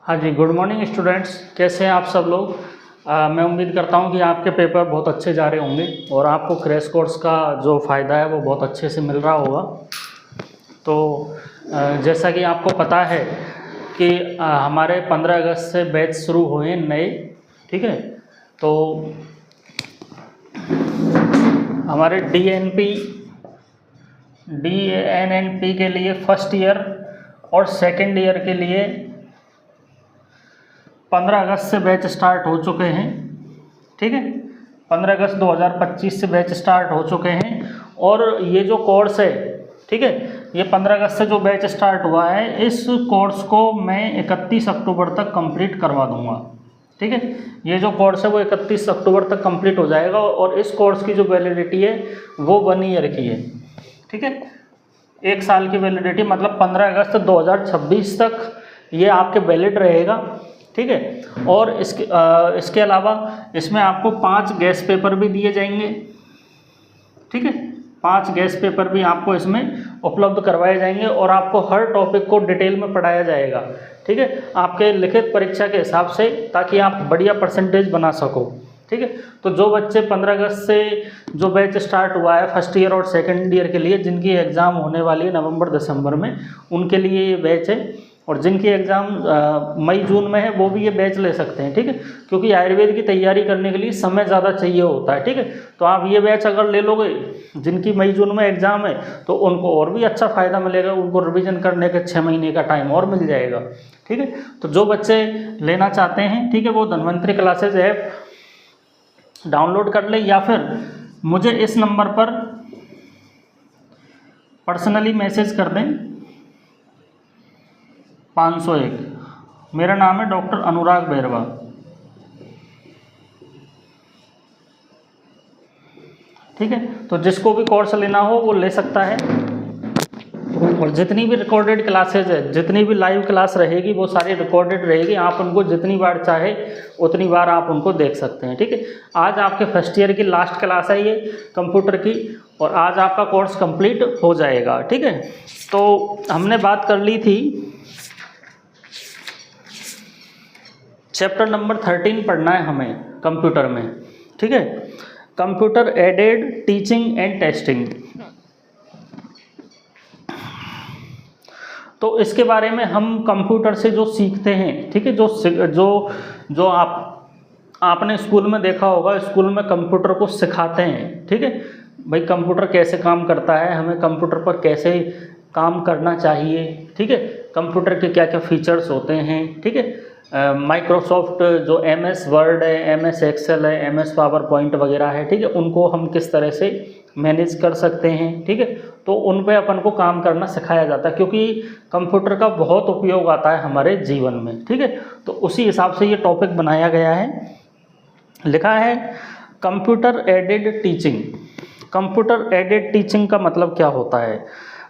हाँ जी, good morning students. कैसे हैं आप सब लोग। मैं उम्मीद करता हूं कि आपके पेपर बहुत अच्छे जा रहे होंगे और आपको क्रैश कोर्स का जो फ़ायदा है वो बहुत अच्छे से मिल रहा होगा। तो जैसा कि आपको पता है कि हमारे 15 अगस्त से बैच शुरू हुए नए, ठीक है। तो हमारे DNP के लिए फर्स्ट ईयर और सेकेंड ईयर के लिए 15 अगस्त से बैच स्टार्ट हो चुके हैं, ठीक है। 15 अगस्त 2025 से बैच स्टार्ट हो चुके हैं और ये जो कोर्स है, ठीक है, ये 15 अगस्त से जो बैच स्टार्ट हुआ है, इस कोर्स को मैं 31 अक्टूबर तक कंप्लीट करवा दूंगा, ठीक है। ये जो कोर्स है वो 31 अक्टूबर तक कंप्लीट हो जाएगा और इस कोर्स की जो वैलिडिटी है वो 1 ईयर की है, ठीक है। 1 साल की वैलिडिटी, मतलब 15 अगस्त 2026 तक ये आपके वैलिड रहेगा, ठीक है। और इसके अलावा इसमें आपको 5 गेस्ट पेपर भी दिए जाएंगे, ठीक है। 5 गेस्ट पेपर भी आपको इसमें उपलब्ध करवाए जाएंगे और आपको हर टॉपिक को डिटेल में पढ़ाया जाएगा, ठीक है, आपके लिखित परीक्षा के हिसाब से, ताकि आप बढ़िया परसेंटेज बना सको, ठीक है। तो जो बच्चे 15 अगस्त से जो बैच स्टार्ट हुआ है फर्स्ट ईयर और सेकेंड ईयर के लिए, जिनकी एग्ज़ाम होने वाली है नवंबर दिसंबर में, उनके लिए ये बैच है। और जिनकी एग्ज़ाम मई जून में है वो भी ये बैच ले सकते हैं, ठीक है, क्योंकि आयुर्वेद की तैयारी करने के लिए समय ज़्यादा चाहिए होता है, ठीक है। तो आप ये बैच अगर ले लोगे, जिनकी मई जून में एग्ज़ाम है, तो उनको और भी अच्छा फ़ायदा मिलेगा, उनको रिवीजन करने के 6 महीने का टाइम और मिल जाएगा, ठीक है। तो जो बच्चे लेना चाहते हैं, ठीक है, वो धन्वंतरी क्लासेज ऐप डाउनलोड कर ले या फिर मुझे इस नंबर पर पर्सनली मैसेज कर दें 501। मेरा नाम है डॉक्टर अनुराग बैरवा, ठीक है। तो जिसको भी कोर्स लेना हो वो ले सकता है और जितनी भी रिकॉर्डेड क्लासेज है, जितनी भी लाइव क्लास रहेगी वो सारी रिकॉर्डेड रहेगी। आप उनको जितनी बार चाहे उतनी बार आप उनको देख सकते हैं, ठीक है। आज आपके फर्स्ट ईयर की लास्ट क्लास है ये कंप्यूटर की और आज आपका कोर्स कंप्लीट हो जाएगा, ठीक है। तो हमने बात कर ली थी, चैप्टर नंबर 13 पढ़ना है हमें कंप्यूटर में, ठीक है। Computer aided teaching and testing. तो इसके बारे में हम कंप्यूटर से जो सीखते हैं, ठीक है, जो आपने स्कूल में देखा होगा, स्कूल में कंप्यूटर को सिखाते हैं, ठीक है। भाई कंप्यूटर कैसे काम करता है, हमें कंप्यूटर पर कैसे काम करना चाहिए, ठीक है, कंप्यूटर के क्या क्या फीचर्स होते हैं, ठीक है। माइक्रोसॉफ्ट जो MS वर्ड है, MS एक्सेल है, MS पावर पॉइंट वगैरह है, ठीक है, उनको हम किस तरह से मैनेज कर सकते हैं, ठीक है। तो उन पे अपन को काम करना सिखाया जाता है, क्योंकि कंप्यूटर का बहुत उपयोग आता है हमारे जीवन में, ठीक है। तो उसी हिसाब से ये टॉपिक बनाया गया है। लिखा है computer aided teaching. Computer aided teaching का मतलब क्या होता है?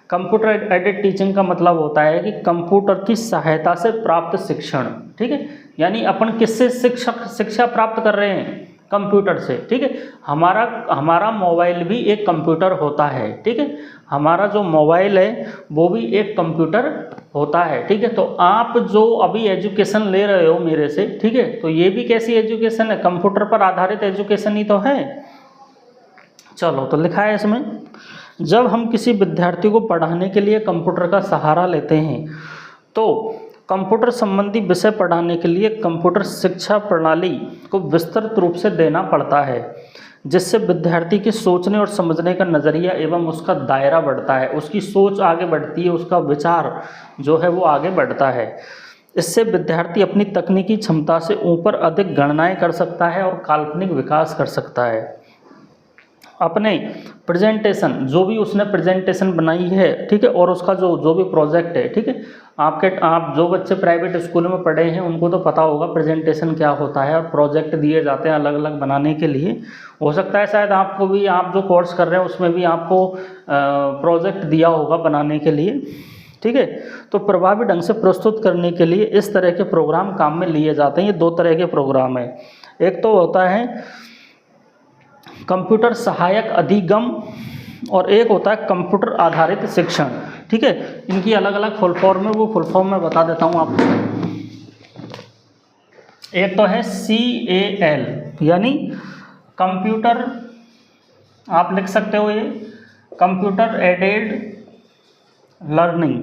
कंप्यूटर एडेड टीचिंग का मतलब होता है कि कंप्यूटर की सहायता से प्राप्त शिक्षण, ठीक है। यानी अपन किससे शिक्षा प्राप्त कर रहे हैं? कंप्यूटर से, ठीक है। हमारा मोबाइल भी एक कंप्यूटर होता है, ठीक है। हमारा जो मोबाइल है वो भी एक कंप्यूटर होता है, ठीक है। तो आप जो अभी एजुकेशन ले रहे हो मेरे से, ठीक है, तो ये भी कैसी एजुकेशन है? कंप्यूटर पर आधारित एजुकेशन ही तो है। चलो, तो लिखा है इसमें, जब हम किसी विद्यार्थी को पढ़ाने के लिए कंप्यूटर का सहारा लेते हैं तो कंप्यूटर संबंधी विषय पढ़ाने के लिए कंप्यूटर शिक्षा प्रणाली को विस्तृत रूप से देना पड़ता है, जिससे विद्यार्थी के सोचने और समझने का नज़रिया एवं उसका दायरा बढ़ता है, उसकी सोच आगे बढ़ती है, उसका विचार जो है वो आगे बढ़ता है। इससे विद्यार्थी अपनी तकनीकी क्षमता से ऊपर अधिक गणनाएं कर सकता है और काल्पनिक विकास कर सकता है। अपने प्रेजेंटेशन, जो भी उसने प्रेजेंटेशन बनाई है, ठीक है, और उसका जो भी प्रोजेक्ट है, ठीक है, आप जो बच्चे प्राइवेट स्कूल में पढ़े हैं उनको तो पता होगा प्रेजेंटेशन क्या होता है, और प्रोजेक्ट दिए जाते हैं अलग अलग बनाने के लिए। हो सकता है शायद आपको भी, आप जो कोर्स कर रहे हैं उसमें भी आपको प्रोजेक्ट दिया होगा बनाने के लिए, ठीक है। तो प्रभावी ढंग से प्रस्तुत करने के लिए इस तरह के प्रोग्राम काम में लिए जाते हैं। ये 2 तरह के प्रोग्राम हैं। एक तो होता है कंप्यूटर सहायक अधिगम और एक होता है कंप्यूटर आधारित शिक्षण, ठीक है। इनकी अलग अलग फुल फॉर्म है, वो फुल फॉर्म मैं बता देता हूँ आपको। एक तो है CAL यानी कंप्यूटर, आप लिख सकते हो ये computer aided learning,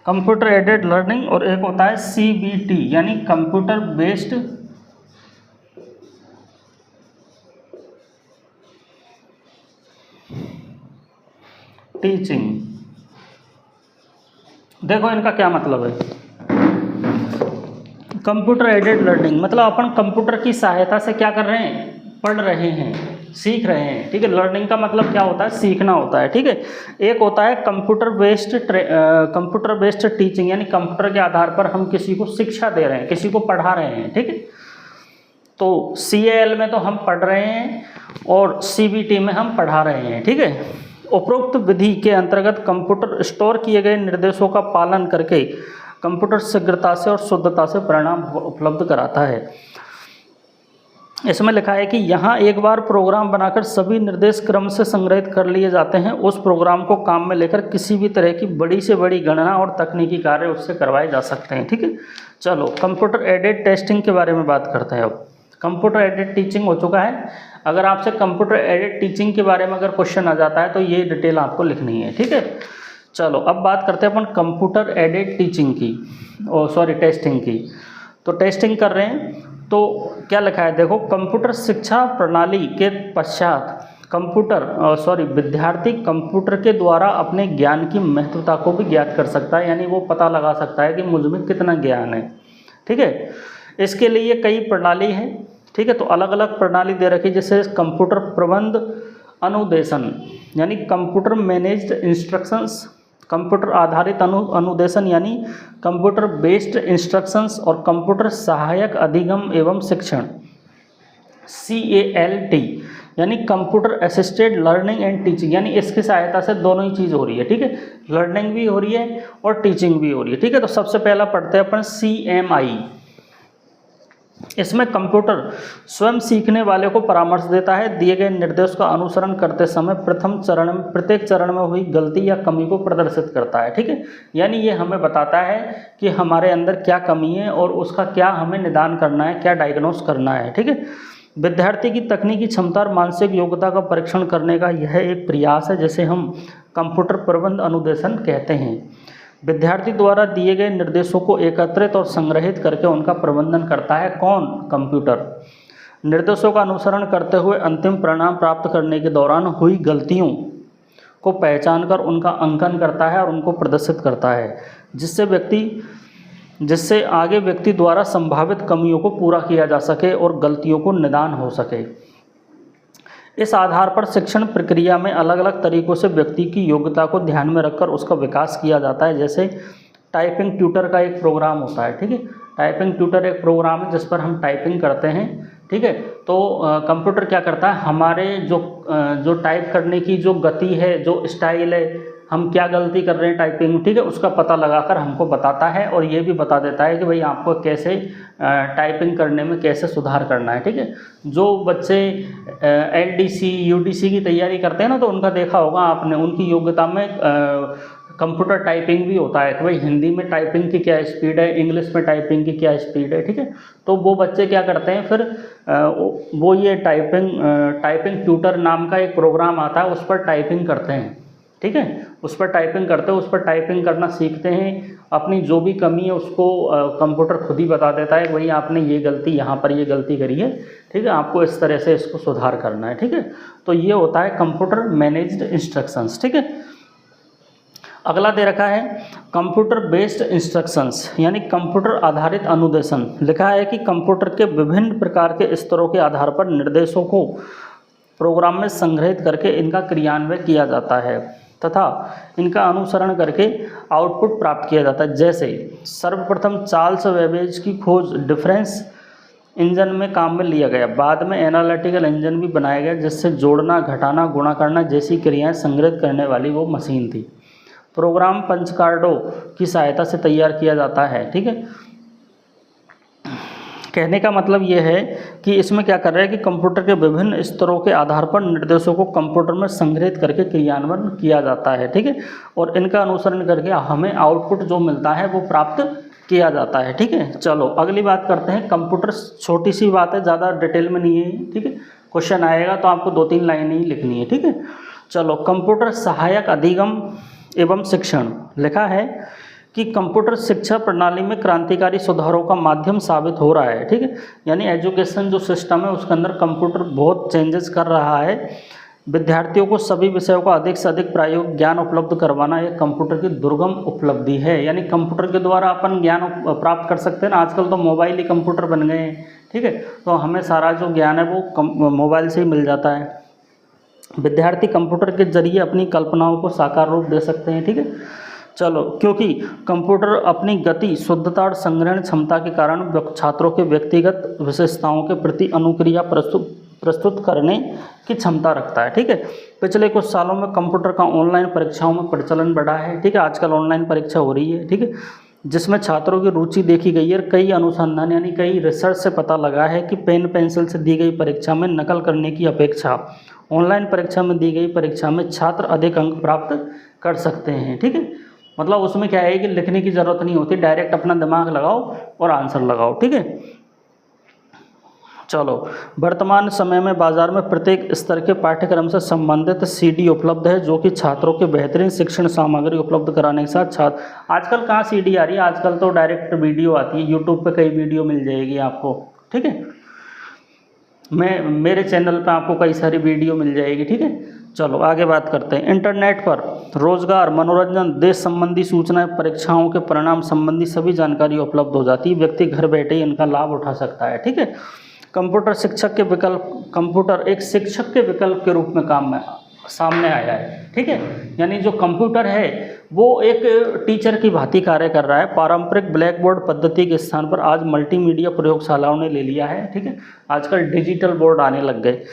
computer aided learning. और एक होता है CBT यानी कंप्यूटर बेस्ड टीचिंग। देखो इनका क्या मतलब है। कंप्यूटर एडेड लर्निंग मतलब अपन कंप्यूटर की सहायता से क्या कर रहे हैं, पढ़ रहे हैं, सीख रहे हैं, ठीक है। लर्निंग का मतलब क्या होता है, सीखना होता है, ठीक है। एक होता है कंप्यूटर बेस्ड टीचिंग यानी कंप्यूटर के आधार पर हम किसी को शिक्षा दे रहे हैं, किसी को पढ़ा रहे हैं, ठीक है। तो CAL में तो हम पढ़ रहे हैं और CBT में हम पढ़ा रहे हैं, ठीक है। उपरोक्त विधि के अंतर्गत कंप्यूटर स्टोर किए गए निर्देशों का पालन करके कंप्यूटर शीघ्रता से और शुद्धता से परिणाम उपलब्ध कराता है। इसमें लिखा है कि यहाँ एक बार प्रोग्राम बनाकर सभी निर्देश क्रम से संग्रहित कर लिए जाते हैं। उस प्रोग्राम को काम में लेकर किसी भी तरह की बड़ी से बड़ी गणना और तकनीकी कार्य उससे करवाए जा सकते हैं, ठीक है। चलो कंप्यूटर एडेड टेस्टिंग के बारे में बात करते हैं। अब कंप्यूटर एडेड टीचिंग हो चुका है। अगर आपसे कंप्यूटर एडेड टीचिंग के बारे में अगर क्वेश्चन आ जाता है तो ये डिटेल आपको लिखनी है, ठीक है। चलो अब बात करते हैं अपन कंप्यूटर एडेड टीचिंग की, टेस्टिंग की। तो टेस्टिंग कर रहे हैं तो क्या लिखा है, देखो कंप्यूटर शिक्षा प्रणाली के पश्चात विद्यार्थी कंप्यूटर के द्वारा अपने ज्ञान की महत्वता को भी ज्ञात कर सकता है, यानी वो पता लगा सकता है कि मुझ में कितना ज्ञान है, ठीक है। इसके लिए कई प्रणाली हैं, ठीक है। तो अलग अलग प्रणाली दे रखी, जैसे कंप्यूटर प्रबंध अनुदेशन यानी कंप्यूटर मैनेज्ड इंस्ट्रक्शंस, कंप्यूटर आधारित अनुदेशन यानी कंप्यूटर बेस्ड इंस्ट्रक्शंस और कंप्यूटर सहायक अधिगम एवं शिक्षण CALT यानी computer assisted learning and teaching, यानी इसकी सहायता से दोनों ही चीज़ हो रही है, ठीक है। लर्निंग भी हो रही है और टीचिंग भी हो रही है, ठीक है। तो सबसे पहला पढ़ते हैं अपन CMI। इसमें कंप्यूटर स्वयं सीखने वाले को परामर्श देता है, दिए गए निर्देश का अनुसरण करते समय प्रत्येक चरण में हुई गलती या कमी को प्रदर्शित करता है, ठीक है। यानी ये हमें बताता है कि हमारे अंदर क्या कमी है और उसका क्या हमें निदान करना है, क्या डायग्नोस करना है, ठीक है। विद्यार्थी की तकनीकी क्षमता और मानसिक योग्यता का परीक्षण करने का यह एक प्रयास है, जिसे हम कंप्यूटर प्रबंध अनुदेशन कहते हैं। विद्यार्थी द्वारा दिए गए निर्देशों को एकत्रित और संग्रहित करके उनका प्रबंधन करता है कौन, कंप्यूटर। निर्देशों का अनुसरण करते हुए अंतिम परिणाम प्राप्त करने के दौरान हुई गलतियों को पहचान कर उनका अंकन करता है और उनको प्रदर्शित करता है, जिससे आगे व्यक्ति द्वारा संभावित कमियों को पूरा किया जा सके और गलतियों को निदान हो सके। इस आधार पर शिक्षण प्रक्रिया में अलग अलग तरीकों से व्यक्ति की योग्यता को ध्यान में रखकर उसका विकास किया जाता है। जैसे टाइपिंग ट्यूटर का एक प्रोग्राम होता है, ठीक है। टाइपिंग ट्यूटर एक प्रोग्राम है जिस पर हम टाइपिंग करते हैं, ठीक है। तो कंप्यूटर क्या करता है, हमारे जो टाइप करने की जो गति है, जो स्टाइल है, हम क्या गलती कर रहे हैं टाइपिंग, ठीक है, उसका पता लगाकर हमको बताता है और ये भी बता देता है कि भाई आपको कैसे टाइपिंग करने में कैसे सुधार करना है, ठीक है। जो बच्चे LDC UDC की तैयारी करते हैं ना, तो उनका देखा होगा आपने, उनकी योग्यता में कंप्यूटर टाइपिंग भी होता है कि भाई हिंदी में टाइपिंग की क्या स्पीड है, इंग्लिश में टाइपिंग की क्या स्पीड है, ठीक है। तो वो बच्चे क्या करते हैं फिर वो ये टाइपिंग ट्यूटर नाम का एक प्रोग्राम आता है, उस पर टाइपिंग करते हैं, ठीक है। उस पर टाइपिंग करते हैं, उस पर टाइपिंग करना सीखते हैं। अपनी जो भी कमी है उसको कंप्यूटर खुद ही बता देता है, भाई आपने ये गलती, यहाँ पर ये गलती करी है, ठीक है, आपको इस तरह से इसको सुधार करना है, ठीक है। तो ये होता है कंप्यूटर मैनेज्ड इंस्ट्रक्शंस, ठीक है। अगला दे रखा है कंप्यूटर बेस्ड इंस्ट्रक्शंस यानी कंप्यूटर आधारित अनुदेशन। लिखा है कि कंप्यूटर के विभिन्न प्रकार के स्तरों के आधार पर निर्देशों को प्रोग्राम में संग्रहित करके इनका क्रियान्वयन किया जाता है तथा इनका अनुसरण करके आउटपुट प्राप्त किया जाता है। जैसे सर्वप्रथम चार्ल्स बेबेज की खोज डिफरेंस इंजन में काम में लिया गया, बाद में एनालिटिकल इंजन भी बनाया गया जिससे जोड़ना, घटाना, गुणा करना जैसी क्रियाएं संग्रहित करने वाली वो मशीन थी। प्रोग्राम पंच कार्डों की सहायता से तैयार किया जाता है, ठीक है। कहने का मतलब ये है कि इसमें क्या कर रहे हैं कि कंप्यूटर के विभिन्न स्तरों के आधार पर निर्देशों को कंप्यूटर में संग्रहित करके क्रियान्वयन किया जाता है, ठीक है, और इनका अनुसरण करके हमें आउटपुट जो मिलता है वो प्राप्त किया जाता है, ठीक है। चलो अगली बात करते हैं। कंप्यूटर, छोटी सी बात है, ज़्यादा डिटेल में नहीं है, ठीक है। क्वेश्चन आएगा तो आपको 2-3 लाइनें ही लिखनी है, ठीक है। चलो, कंप्यूटर सहायक अधिगम एवं शिक्षण लिखा है कि कंप्यूटर शिक्षा प्रणाली में क्रांतिकारी सुधारों का माध्यम साबित हो रहा है, ठीक है। यानी एजुकेशन जो सिस्टम है उसके अंदर कंप्यूटर बहुत चेंजेस कर रहा है। विद्यार्थियों को सभी विषयों का अधिक से अधिक प्रायोगिक ज्ञान उपलब्ध करवाना यह कंप्यूटर की दुर्गम उपलब्धि है। यानी कंप्यूटर के द्वारा अपन ज्ञान प्राप्त कर सकते हैं ना। आजकल तो मोबाइल ही कंप्यूटर बन गए हैं, ठीक है। तो हमें सारा जो ज्ञान है वो मोबाइल से ही मिल जाता है। विद्यार्थी कंप्यूटर के जरिए अपनी कल्पनाओं को साकार रूप दे सकते हैं, ठीक है। चलो, क्योंकि कंप्यूटर अपनी गति, शुद्धता और संग्रहण क्षमता के कारण छात्रों के व्यक्तिगत विशेषताओं के प्रति अनुक्रिया प्रस्तुत करने की क्षमता रखता है, ठीक है। पिछले कुछ सालों में कंप्यूटर का ऑनलाइन परीक्षाओं में प्रचलन बढ़ा है, ठीक है। आजकल ऑनलाइन परीक्षा हो रही है, ठीक है, जिसमें छात्रों की रुचि देखी गई है। कई अनुसंधान यानी कई रिसर्च से पता लगा है कि पेन पेंसिल से दी गई परीक्षा में नकल करने की अपेक्षा ऑनलाइन परीक्षा में दी गई परीक्षा में छात्र अधिक अंक प्राप्त कर सकते हैं, ठीक है। मतलब उसमें क्या है कि लिखने की ज़रूरत नहीं होती, डायरेक्ट अपना दिमाग लगाओ और आंसर लगाओ, ठीक है। चलो, वर्तमान समय में बाजार में प्रत्येक स्तर के पाठ्यक्रम से संबंधित सीडी उपलब्ध है, जो कि छात्रों के बेहतरीन शिक्षण सामग्री उपलब्ध कराने के साथ छात्र, आजकल कहाँ सीडी आ रही है, आजकल तो डायरेक्ट वीडियो आती है। यूट्यूब पे कई वीडियो मिल जाएगी आपको, ठीक है। मेरे चैनल पे आपको कई सारी वीडियो मिल जाएगी, ठीक है। चलो आगे बात करते हैं। इंटरनेट पर रोजगार, मनोरंजन, देश संबंधी सूचनाएं, परीक्षाओं के परिणाम संबंधी सभी जानकारी उपलब्ध हो जाती है। व्यक्ति घर बैठे ही इनका लाभ उठा सकता है, ठीक है। कंप्यूटर एक शिक्षक के विकल्प के रूप में सामने आया है, ठीक है। यानी जो कंप्यूटर है वो एक टीचर की भांति कार्य कर रहा है। पारंपरिक ब्लैक बोर्ड पद्धति के स्थान पर आज मल्टीमीडिया प्रयोगशालाओं ने ले लिया है, ठीक है। आजकल डिजिटल बोर्ड आने लग गए,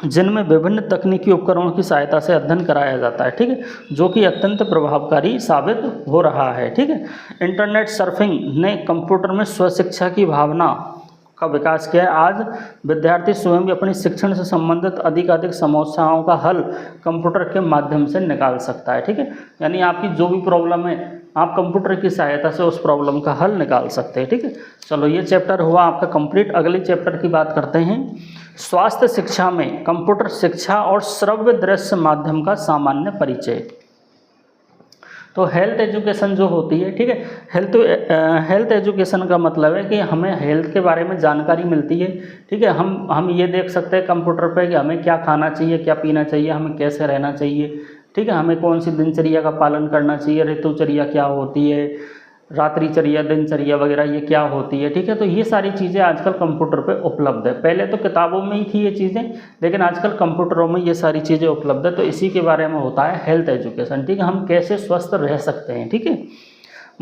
जिनमें विभिन्न तकनीकी उपकरणों की सहायता से अध्ययन कराया जाता है, ठीक है, जो कि अत्यंत प्रभावकारी साबित हो रहा है, ठीक है। इंटरनेट सर्फिंग ने कंप्यूटर में स्वशिक्षा की भावना का विकास किया है। आज विद्यार्थी स्वयं भी अपनी शिक्षण से संबंधित अधिक समस्याओं का हल कंप्यूटर के माध्यम से निकाल सकता है, ठीक है। यानी आपकी जो भी प्रॉब्लम है आप कंप्यूटर की सहायता से उस प्रॉब्लम का हल निकाल सकते हैं, ठीक है। चलो, ये चैप्टर हुआ आपका कंप्लीट। अगले चैप्टर की बात करते हैं। स्वास्थ्य शिक्षा में कंप्यूटर शिक्षा और श्रव्य दृश्य माध्यम का सामान्य परिचय। तो हेल्थ एजुकेशन जो होती है, ठीक है, हेल्थ एजुकेशन का मतलब है कि हमें हेल्थ के बारे में जानकारी मिलती है, ठीक है। हम ये देख सकते हैं कंप्यूटर पे कि हमें क्या खाना चाहिए, क्या पीना चाहिए, हमें कैसे रहना चाहिए, ठीक है, हमें कौन सी दिनचर्या का पालन करना चाहिए, ऋतुचर्या क्या होती है, रात्रिचर्या, दिनचर्या वगैरह ये क्या होती है, ठीक है। तो ये सारी चीज़ें आजकल कंप्यूटर पे उपलब्ध है। पहले तो किताबों में ही थी ये चीज़ें, लेकिन आजकल कंप्यूटरों में ये सारी चीज़ें उपलब्ध है। तो इसी के बारे में होता है हेल्थ एजुकेशन, ठीक है। हम कैसे स्वस्थ रह सकते हैं, ठीक है।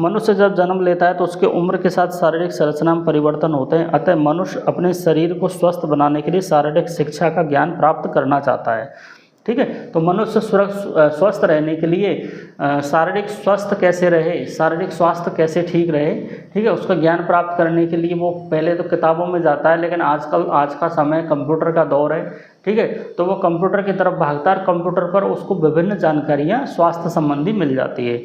मनुष्य जब जन्म लेता है तो उसके उम्र के साथ शारीरिक संरचना में परिवर्तन होते हैं। अतः मनुष्य अपने शरीर को स्वस्थ बनाने के लिए शारीरिक शिक्षा का ज्ञान प्राप्त करना चाहता है, ठीक है। तो मनुष्य स्वस्थ रहने के लिए शारीरिक स्वस्थ कैसे रहे, शारीरिक स्वास्थ्य कैसे ठीक रहे, ठीक है, उसका ज्ञान प्राप्त करने के लिए वो पहले तो किताबों में जाता है, लेकिन आज का समय कंप्यूटर का दौर है, ठीक है। तो वो कंप्यूटर की तरफ भागता है। कंप्यूटर पर उसको विभिन्न जानकारियाँ स्वास्थ्य संबंधी मिल जाती है।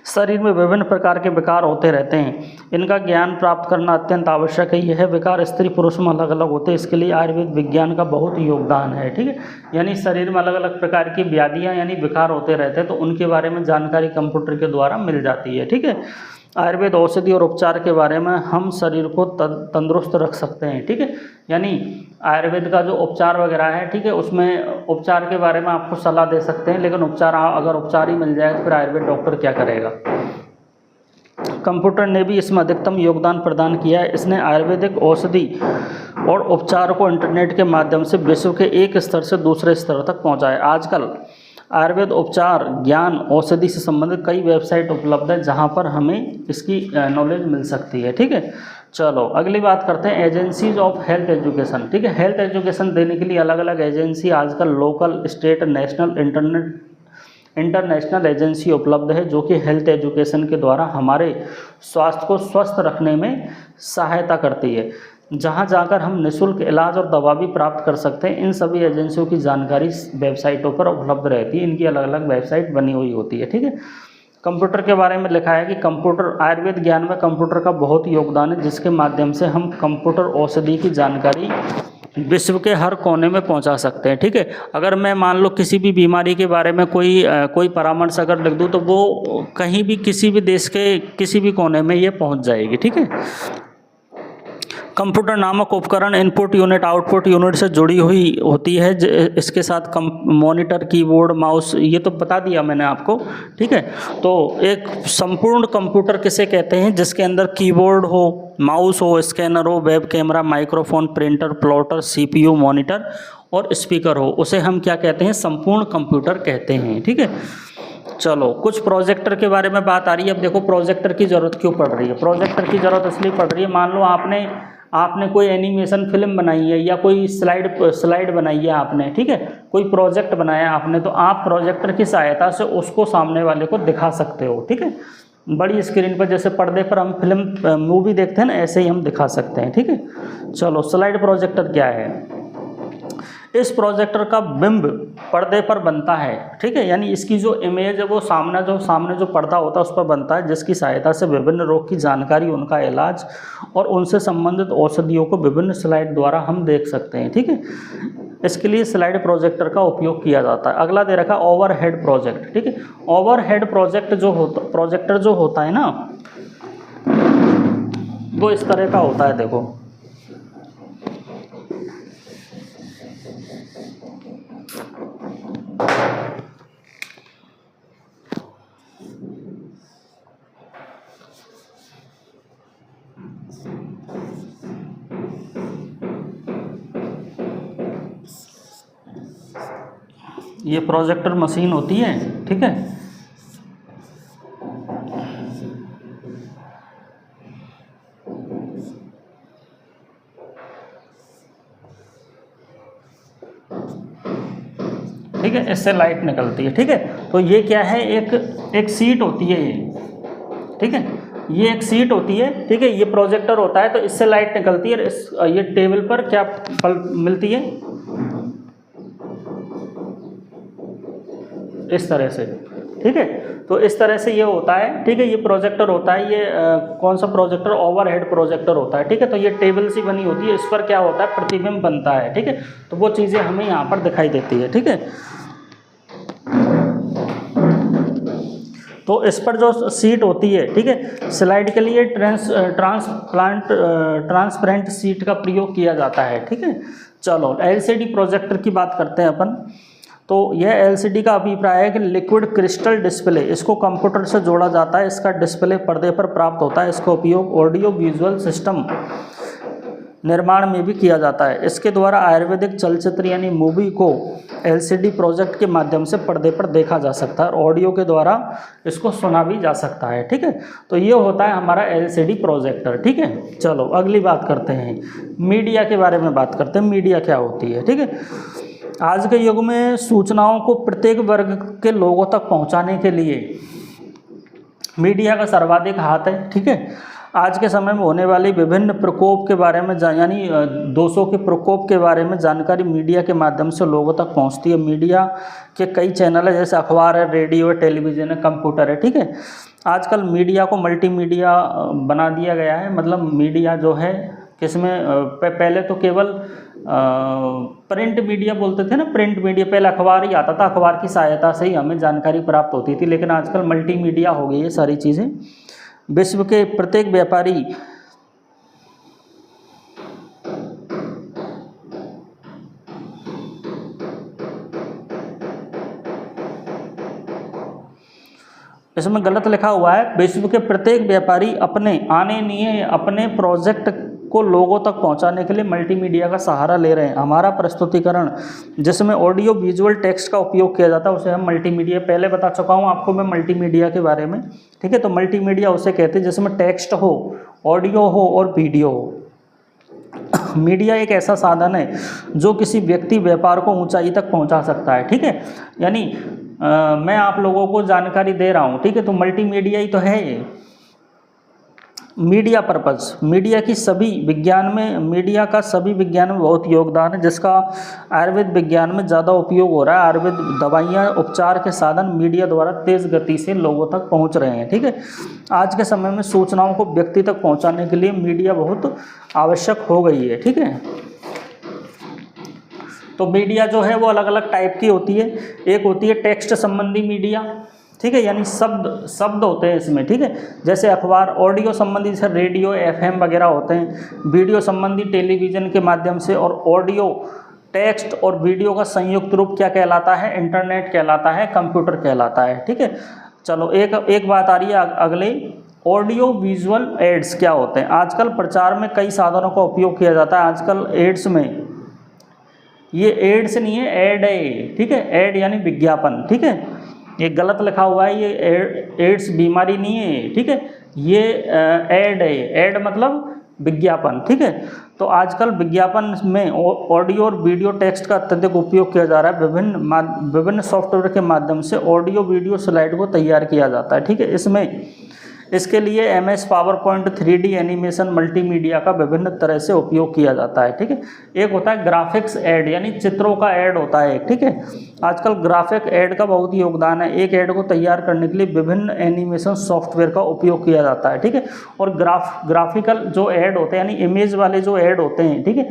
शरीर में विभिन्न प्रकार के विकार होते रहते हैं, इनका ज्ञान प्राप्त करना अत्यंत आवश्यक है। यह विकार स्त्री पुरुष में अलग अलग होते हैं, इसके लिए आयुर्वेद विज्ञान का बहुत योगदान है, ठीक है। यानी शरीर में अलग अलग प्रकार की व्याधियाँ यानी विकार होते रहते हैं, तो उनके बारे में जानकारी कंप्यूटर के द्वारा मिल जाती है, ठीक है। आयुर्वेद औषधि और उपचार के बारे में हम शरीर को तंदुरुस्त रख सकते हैं, ठीक है। यानी आयुर्वेद का जो उपचार वगैरह है, ठीक है, उसमें उपचार के बारे में आपको सलाह दे सकते हैं, लेकिन अगर उपचार ही मिल जाए तो फिर आयुर्वेद डॉक्टर क्या करेगा। कंप्यूटर ने भी इसमें अधिकतम योगदान प्रदान किया है। इसने आयुर्वेदिक औषधि और उपचार को इंटरनेट के माध्यम से विश्व के एक स्तर से दूसरे स्तर तक पहुँचाया। आजकल आयुर्वेद उपचार, ज्ञान, औषधि से संबंधित कई वेबसाइट उपलब्ध है जहां पर हमें इसकी नॉलेज मिल सकती है, ठीक है। चलो अगली बात करते हैं एजेंसीज ऑफ हेल्थ एजुकेशन, ठीक है। हेल्थ एजुकेशन देने के लिए अलग अलग एजेंसी आजकल local, state, national, international agency उपलब्ध है जो कि हेल्थ एजुकेशन के द्वारा हमारे स्वास्थ्य को स्वस्थ रखने में सहायता करती है, जहां जाकर हम निःशुल्क इलाज और दवा भी प्राप्त कर सकते हैं। इन सभी एजेंसियों की जानकारी वेबसाइटों पर उपलब्ध रहती है, इनकी अलग अलग वेबसाइट बनी हुई होती है। ठीक है, कंप्यूटर के बारे में लिखा है कि कंप्यूटर आयुर्वेद ज्ञान में कंप्यूटर का बहुत योगदान है, जिसके माध्यम से हम कंप्यूटर औषधि की जानकारी विश्व के हर कोने में पहुंचा सकते हैं। ठीक है, अगर मैं मान लो किसी भी बीमारी के बारे में कोई परामर्श अगर लिख दूं तो वो कहीं भी किसी भी देश के किसी भी कोने में ये पहुंच जाएगी। ठीक है, कंप्यूटर नामक उपकरण इनपुट यूनिट आउटपुट यूनिट से जुड़ी हुई होती है। इसके साथ मॉनिटर, कीबोर्ड, माउस, ये तो बता दिया मैंने आपको। ठीक है, तो एक संपूर्ण कंप्यूटर किसे कहते हैं? जिसके अंदर कीबोर्ड हो, माउस हो, स्कैनर हो, web camera, microphone, printer, plotter, CPU, monitor और स्पीकर हो, उसे हम क्या कहते हैं? संपूर्ण कंप्यूटर कहते हैं। ठीक है, चलो कुछ प्रोजेक्टर के बारे में बात आ रही है। अब देखो प्रोजेक्टर की ज़रूरत क्यों पड़ रही है। प्रोजेक्टर की ज़रूरत इसलिए पड़ रही है, मान लो आपने कोई एनिमेशन फिल्म बनाई है या कोई स्लाइड बनाई है आपने, ठीक है, कोई प्रोजेक्ट बनाया आपने, तो आप प्रोजेक्टर की सहायता से उसको सामने वाले को दिखा सकते हो। ठीक है, बड़ी स्क्रीन पर, जैसे पर्दे पर हम फिल्म मूवी देखते हैं ना, ऐसे ही हम दिखा सकते हैं। ठीक है, चलो स्लाइड प्रोजेक्टर क्या है? इस प्रोजेक्टर का बिंब पर्दे पर बनता है। ठीक है, यानी इसकी जो इमेज है वो सामने जो पर्दा होता है उस पर बनता है, जिसकी सहायता से विभिन्न रोग की जानकारी, उनका इलाज और उनसे संबंधित औषधियों को विभिन्न स्लाइड द्वारा हम देख सकते हैं। ठीक है, इसके लिए स्लाइड प्रोजेक्टर का उपयोग किया जाता है। अगला दे रखा ओवरहेड प्रोजेक्ट। ठीक है, ओवरहेड प्रोजेक्टर जो होता है ना, वो इस तरह का होता है। देखो ये प्रोजेक्टर मशीन होती है। ठीक है, ठीक है, इससे लाइट निकलती है। ठीक है, तो ये क्या है? एक सीट होती है ये। ठीक है, ये एक सीट होती है। ठीक है, ये प्रोजेक्टर होता है, तो इससे लाइट निकलती है। ये टेबल पर क्या मिलती है? इस तरह से। ठीक है, तो इस तरह से ये होता है। ठीक है, ये प्रोजेक्टर होता है। ये कौन सा प्रोजेक्टर? ओवरहेड प्रोजेक्टर होता है। ठीक है, तो ये टेबल सी बनी होती है, इस पर क्या होता है? प्रतिबिंब बनता है। ठीक है, तो वो चीज़ें हमें यहाँ पर दिखाई देती है। ठीक है, तो इस पर जो सीट होती है, ठीक है, स्लाइड के लिए ट्रांसपेरेंट सीट का प्रयोग किया जाता है। ठीक है, चलो एलसीडी प्रोजेक्टर की बात करते हैं अपन। तो यह एलसीडी का अभिप्राय है कि लिक्विड क्रिस्टल डिस्प्ले, इसको कंप्यूटर से जोड़ा जाता है, इसका डिस्प्ले पर्दे पर प्राप्त होता है। इसका उपयोग ऑडियो विजुअल सिस्टम निर्माण में भी किया जाता है। इसके द्वारा आयुर्वेदिक चलचित्र यानी मूवी को एलसीडी प्रोजेक्ट के माध्यम से पर्दे पर देखा जा सकता है और ऑडियो के द्वारा इसको सुना भी जा सकता है। ठीक है, तो ये होता है हमारा एलसीडी प्रोजेक्टर। ठीक है, चलो अगली बात करते हैं, मीडिया के बारे में बात करते हैं। मीडिया क्या होती है? ठीक है, आज के युग में सूचनाओं को प्रत्येक वर्ग के लोगों तक पहुंचाने के लिए मीडिया का सर्वाधिक हाथ है। ठीक है, आज के समय में होने वाली विभिन्न प्रकोप के बारे में यानी दोषों के प्रकोप के बारे में जानकारी मीडिया के माध्यम से लोगों तक पहुंचती है। मीडिया के कई चैनल है, जैसे अखबार है, रेडियो है, टेलीविज़न है, कंप्यूटर है। ठीक है, आजकल मीडिया को मल्टीमीडिया बना दिया गया है। मतलब मीडिया जो है किसमें पहले तो केवल प्रिंट मीडिया बोलते थे ना, प्रिंट मीडिया, पहले अखबार ही आता था, अखबार की सहायता से ही हमें जानकारी प्राप्त होती थी। लेकिन आजकल मल्टीमीडिया हो गई है सारी चीज़ें। विश्व के प्रत्येक व्यापारी इसमें गलत लिखा हुआ है, विश्व के प्रत्येक व्यापारी अपने अपने प्रोजेक्ट को लोगों तक पहुंचाने के लिए मल्टीमीडिया का सहारा ले रहे हैं। हमारा प्रस्तुतिकरण जिसमें ऑडियो विजुअल टेक्स्ट का उपयोग किया जाता है उसे हम मल्टीमीडिया, पहले बता चुका हूं आपको मैं मल्टीमीडिया के बारे में। ठीक है, तो मल्टीमीडिया उसे कहते हैं जिसमें टेक्स्ट हो, ऑडियो हो और वीडियो हो। मीडिया एक ऐसा साधन है जो किसी व्यक्ति व्यापार को ऊंचाई तक पहुंचा सकता है। ठीक है, यानी मैं आप लोगों को जानकारी दे रहा हूँ, ठीक है। तो मल्टीमीडिया ही तो है ये। मीडिया पर्पस, मीडिया की सभी विज्ञान में, मीडिया का सभी विज्ञान में बहुत योगदान है, जिसका आयुर्वेद विज्ञान में ज़्यादा उपयोग हो रहा है। आयुर्वेद दवाइयाँ, उपचार के साधन मीडिया द्वारा तेज़ गति से लोगों तक पहुंच रहे हैं, ठीक है। आज के समय में सूचनाओं को व्यक्ति तक पहुंचाने के लिए मीडिया बहुत आवश्यक हो गई है, ठीक है। तो मीडिया जो है वो अलग अलग टाइप की होती है। एक होती है टेक्स्ट संबंधी मीडिया, ठीक है, यानी शब्द होते हैं इसमें, ठीक है, जैसे अखबार। ऑडियो संबंधी जैसे रेडियो, एफएम वगैरह होते हैं। वीडियो संबंधी टेलीविज़न के माध्यम से। और ऑडियो, टेक्स्ट और वीडियो का संयुक्त रूप क्या कहलाता है? इंटरनेट कहलाता है, कंप्यूटर कहलाता है, ठीक है। चलो एक बात आ रही है अगले, ऑडियो विजुअल एड्स क्या होते हैं? आजकल प्रचार में कई साधनों का उपयोग किया जाता है। आजकल एड्स में, ये एड्स नहीं है, ऐड है, ठीक है। ऐड यानी विज्ञापन, ठीक है। ये गलत लिखा हुआ है, ये एड्स बीमारी नहीं है, ठीक है। ये ऐड है, ऐड मतलब विज्ञापन, ठीक है। तो आजकल विज्ञापन में ऑडियो और वीडियो टेक्स्ट का अत्यधिक उपयोग किया जा रहा है। विभिन्न सॉफ्टवेयर के माध्यम से ऑडियो वीडियो स्लाइड को तैयार किया जाता है, ठीक है। इसके लिए MS power point, 3D animation, multimedia का विभिन्न तरह से उपयोग किया जाता है, ठीक है। एक होता है ग्राफिक्स ऐड, यानी चित्रों का ऐड होता है, ठीक है। आजकल ग्राफिक ऐड का बहुत योगदान है। एक ऐड को तैयार करने के लिए विभिन्न एनिमेशन सॉफ्टवेयर का उपयोग किया जाता है, ठीक है। और ग्राफिकल जो ऐड होते हैं, यानी इमेज वाले जो ऐड होते हैं, ठीक है,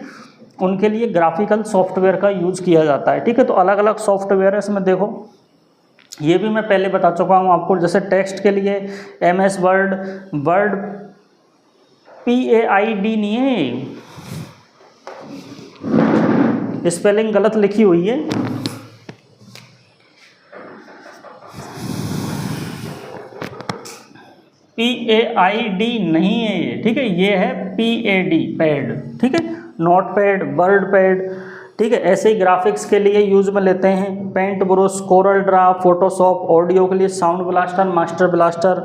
उनके लिए ग्राफिकल सॉफ्टवेयर का यूज किया जाता है, ठीक है। तो अलग अलग सॉफ्टवेयर है इसमें, देखो ये भी मैं पहले बता चुका हूँ आपको। जैसे टेक्स्ट के लिए MS वर्ड, PAID नहीं है, स्पेलिंग गलत लिखी हुई है। PAID नहीं है ये, ठीक है, ये है PAD, पैड, ठीक है। नोट पैड, वर्ड पैड, ठीक है। ऐसे ही ग्राफिक्स के लिए यूज में लेते हैं paint brush, Corel Draw, Photoshop. Audio के लिए Sound Blaster, Master Blaster.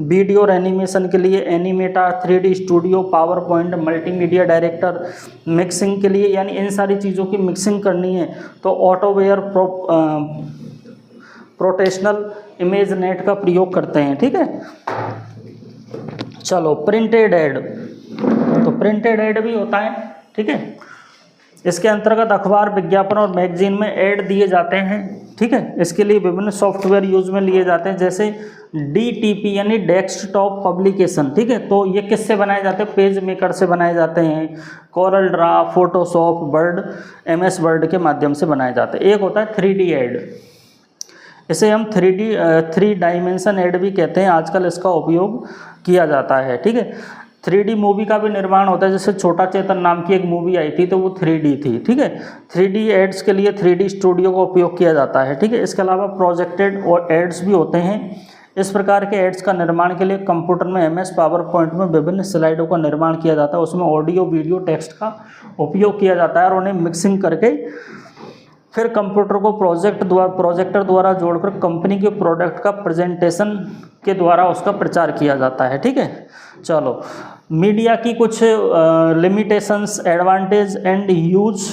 Video और एनिमेशन के लिए एनिमेटा, 3D studio, PowerPoint, multimedia director. Mixing के लिए, यानी इन सारी चीज़ों की मिक्सिंग करनी है तो ऑटोवेयर, प्रोफेशनल इमेज नेट का प्रयोग करते हैं, ठीक है। चलो प्रिंटेड ऐड, तो प्रिंटेड ऐड भी होता है, ठीक है। इसके अंतर्गत अखबार, विज्ञापन और मैगजीन में ऐड दिए जाते हैं, ठीक है। इसके लिए विभिन्न सॉफ्टवेयर यूज में लिए जाते हैं, जैसे DTP यानी डेस्कटॉप पब्लिकेशन, ठीक है। तो ये किससे बनाए जाते हैं? पेज मेकर से बनाए जाते हैं। Coral Draw, Photoshop, word, MS word के माध्यम से बनाए जाते हैं। एक होता है 3D ऐड, इसे हम 3 डायमेंशन ऐड भी कहते हैं। आजकल इसका उपयोग किया जाता है, ठीक है। 3D मूवी का भी निर्माण होता है, जैसे छोटा चेतन नाम की एक मूवी आई थी तो वो 3D थी, ठीक है। 3D एड्स के लिए 3D स्टूडियो का उपयोग किया जाता है, ठीक है। इसके अलावा प्रोजेक्टेड और एड्स भी होते हैं। इस प्रकार के एड्स का निर्माण के लिए कंप्यूटर में MS पावर पॉइंट में विभिन्न स्लाइडों का निर्माण किया जाता है। उसमें ऑडियो, वीडियो, टेक्स्ट का उपयोग किया जाता है और उन्हें मिक्सिंग करके फिर कंप्यूटर को प्रोजेक्टर द्वारा जोड़कर कंपनी के प्रोडक्ट का प्रेजेंटेशन के द्वारा उसका प्रचार किया जाता है, ठीक है। चलो मीडिया की कुछ लिमिटेशंस, एडवांटेज एंड यूज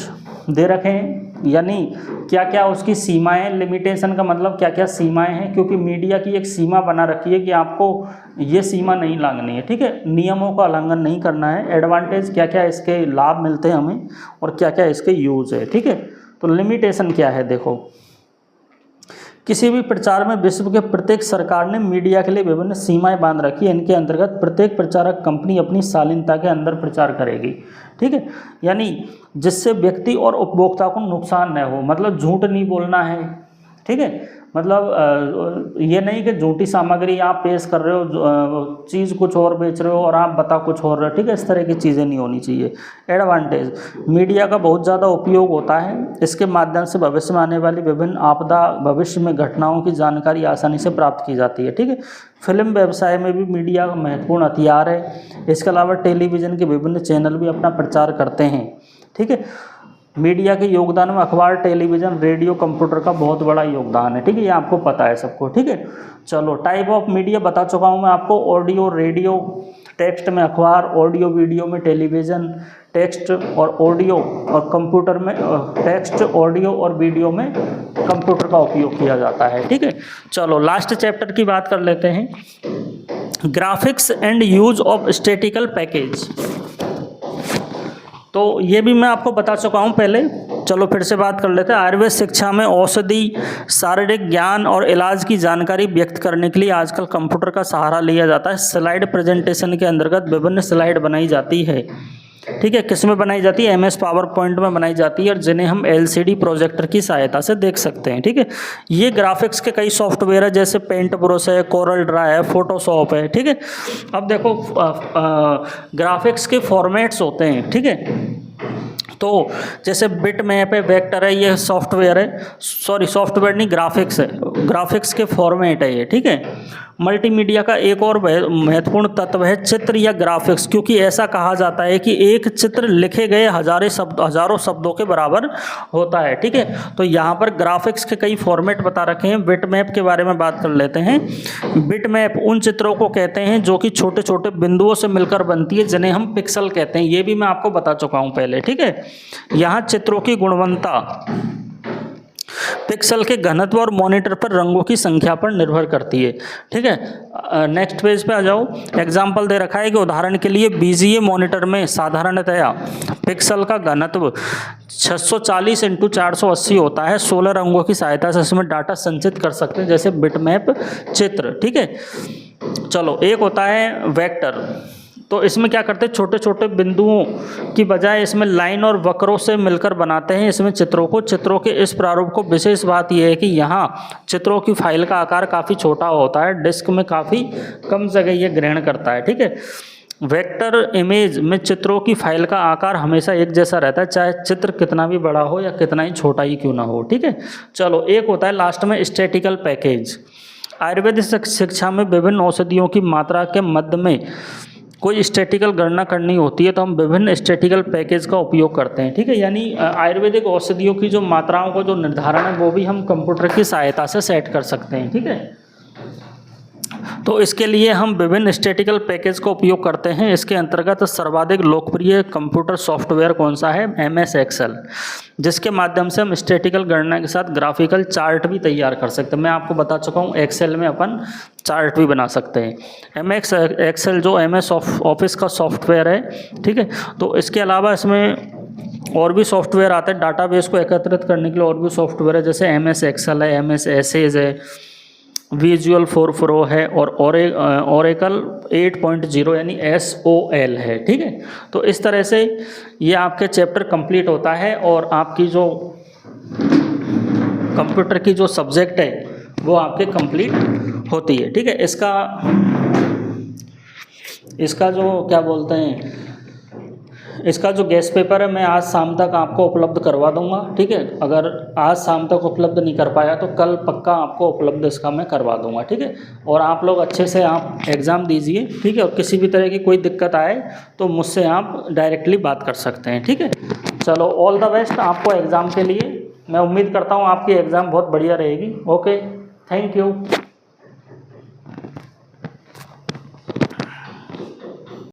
दे रखे हैं, यानी क्या क्या उसकी सीमाएं। लिमिटेशन का मतलब क्या क्या सीमाएं हैं, क्योंकि मीडिया की एक सीमा बना रखी है कि आपको ये सीमा नहीं लांघनी है, ठीक है, नियमों का उल्लंघन नहीं करना है। एडवांटेज क्या क्या इसके लाभ मिलते हैं हमें और क्या क्या इसके यूज है, ठीक है। तो लिमिटेशन क्या है, देखो किसी भी प्रचार में विश्व के प्रत्येक सरकार ने मीडिया के लिए विभिन्न सीमाएं बांध रखी है। इनके अंतर्गत प्रत्येक प्रचारक कंपनी अपनी शालीनता के अंदर प्रचार करेगी, ठीक है, यानी जिससे व्यक्ति और उपभोक्ता को नुकसान न हो। मतलब झूठ नहीं बोलना है, ठीक है। मतलब ये नहीं कि झूठी सामग्री आप पेश कर रहे हो, चीज़ कुछ और बेच रहे हो और आप बता कुछ और रहे हो, ठीक है। इस तरह की चीज़ें नहीं होनी चाहिए। एडवांटेज, मीडिया का बहुत ज़्यादा उपयोग होता है। इसके माध्यम से भविष्य में आने वाली विभिन्न आपदा, भविष्य में घटनाओं की जानकारी आसानी से प्राप्त की जाती है, ठीक है। फिल्म व्यवसाय में भी मीडिया का महत्वपूर्ण हथियार है। इसके अलावा टेलीविज़न के विभिन्न चैनल भी अपना प्रचार करते हैं, ठीक है। मीडिया के योगदान में अखबार, टेलीविज़न, रेडियो, कंप्यूटर का बहुत बड़ा योगदान है, ठीक है। ये आपको पता है सबको, ठीक है। चलो टाइप ऑफ मीडिया बता चुका हूँ मैं आपको। ऑडियो, रेडियो, टेक्स्ट में अखबार, ऑडियो वीडियो में टेलीविज़न, टेक्स्ट और ऑडियो और कंप्यूटर में टेक्स्ट, ऑडियो और वीडियो में कंप्यूटर का उपयोग किया जाता है। ठीक है, चलो लास्ट चैप्टर की बात कर लेते हैं, graphics and use of statistical package. तो ये भी मैं आपको बता चुका हूँ पहले, चलो फिर से बात कर लेते हैं। आयुर्वेद शिक्षा में औषधि, शारीरिक ज्ञान और इलाज की जानकारी व्यक्त करने के लिए आजकल कंप्यूटर का सहारा लिया जाता है। स्लाइड प्रेजेंटेशन के अंतर्गत विभिन्न स्लाइड बनाई जाती है। ठीक है, किस में बनाई जाती है? MS पावर पॉइंट में बनाई जाती है, और जिन्हें हम LCD प्रोजेक्टर की सहायता से देख सकते हैं। ठीक है, ये ग्राफिक्स के कई सॉफ्टवेयर है, जैसे पेंट ब्रश है, कोरल ड्रा है, फोटोशॉप है। ठीक है, अब देखो ग्राफिक्स के फॉर्मेट्स होते हैं। ठीक है, तो जैसे बिट मैप है, वेक्टर है, ये सॉफ्टवेयर है, सॉरी सॉफ्टवेयर नहीं, ग्राफिक्स है, ग्राफिक्स के फॉर्मेट है ये। ठीक है, मल्टीमीडिया का एक और महत्वपूर्ण तत्व है चित्र या ग्राफिक्स, क्योंकि ऐसा कहा जाता है कि एक चित्र लिखे गए हजारों शब्दों के बराबर होता है। ठीक है, तो यहाँ पर ग्राफिक्स के कई फॉर्मेट बता रखे हैं। बिट मैप के बारे में बात कर लेते हैं। बिट मैप उन चित्रों को कहते हैं जो कि छोटे छोटे बिंदुओं से मिलकर बनती है, जिन्हें हम पिक्सल कहते हैं। ये भी मैं आपको बता चुका हूँ पहले। ठीक है, यहाँ चित्रों की गुणवत्ता पिक्सल के घनत्व और मॉनिटर पर रंगों की संख्या पर निर्भर करती है। ठीक है, नेक्स्ट पेज पे आ जाओ। एग्जाम्पल दे रखा है कि उदाहरण के लिए BGA मॉनिटर में साधारणतया पिक्सल का घनत्व 640 × 480 होता है। 16 रंगों की सहायता से इसमें डाटा संचित कर सकते हैं, जैसे बिटमैप चित्र। ठीक है, चलो एक होता है वेक्टर, तो इसमें क्या करते हैं, छोटे छोटे बिंदुओं की बजाय इसमें लाइन और वक्रों से मिलकर बनाते हैं इसमें चित्रों को। चित्रों के इस प्रारूप को विशेष बात यह है कि यहाँ चित्रों की फाइल का आकार काफ़ी छोटा होता है, डिस्क में काफ़ी कम जगह ये ग्रहण करता है। ठीक है, वेक्टर इमेज में चित्रों की फाइल का आकार हमेशा एक जैसा रहता है, चाहे चित्र कितना भी बड़ा हो या कितना ही छोटा ही क्यों ना हो। ठीक है, चलो एक होता है लास्ट में स्टैटिकल पैकेज। आयुर्वेदिक शिक्षा में विभिन्न औषधियों की मात्रा के मध्य में कोई स्टैटिकल गणना करनी होती है, तो हम विभिन्न स्टैटिकल पैकेज का उपयोग करते हैं। ठीक है, यानी आयुर्वेदिक औषधियों की जो मात्राओं का जो निर्धारण है वो भी हम कंप्यूटर की सहायता से सेट कर सकते हैं। ठीक है, तो इसके लिए हम विभिन्न स्टैटिकल पैकेज का उपयोग करते हैं। इसके अंतर्गत सर्वाधिक लोकप्रिय कंप्यूटर सॉफ्टवेयर कौन सा है? MS Excel, जिसके माध्यम से हम स्टैटिकल गणना के साथ ग्राफिकल चार्ट भी तैयार कर सकते हैं। मैं आपको बता चुका हूँ एक्सेल में अपन चार्ट भी बना सकते हैं। MS Excel जो MS ऑफिस का सॉफ्टवेयर है। ठीक है, तो इसके अलावा इसमें और भी सॉफ्टवेयर आते हैं डाटाबेस को एकत्रित करने के लिए, और भी सॉफ्टवेयर है, जैसे MS Excel है, MS Essays है, विजुअल 4 Pro है, और ओरेकल 8.0 यानी SOL है। ठीक है, तो इस तरह से ये आपके चैप्टर कंप्लीट होता है, और आपकी जो कंप्यूटर की जो सब्जेक्ट है वो आपके कंप्लीट होती है। ठीक है, इसका जो क्या बोलते हैं, इसका जो गेस्ट पेपर है मैं आज शाम तक आपको उपलब्ध करवा दूंगा। ठीक है, अगर आज शाम तक उपलब्ध नहीं कर पाया तो कल पक्का आपको उपलब्ध इसका मैं करवा दूंगा। ठीक है, और आप लोग अच्छे से आप एग्ज़ाम दीजिए। ठीक है, और किसी भी तरह की कोई दिक्कत आए तो मुझसे आप डायरेक्टली बात कर सकते हैं। ठीक है, चलो ऑल द बेस्ट आपको एग्ज़ाम के लिए। मैं उम्मीद करता हूँ आपकी एग्ज़ाम बहुत बढ़िया रहेगी। Okay, thank you.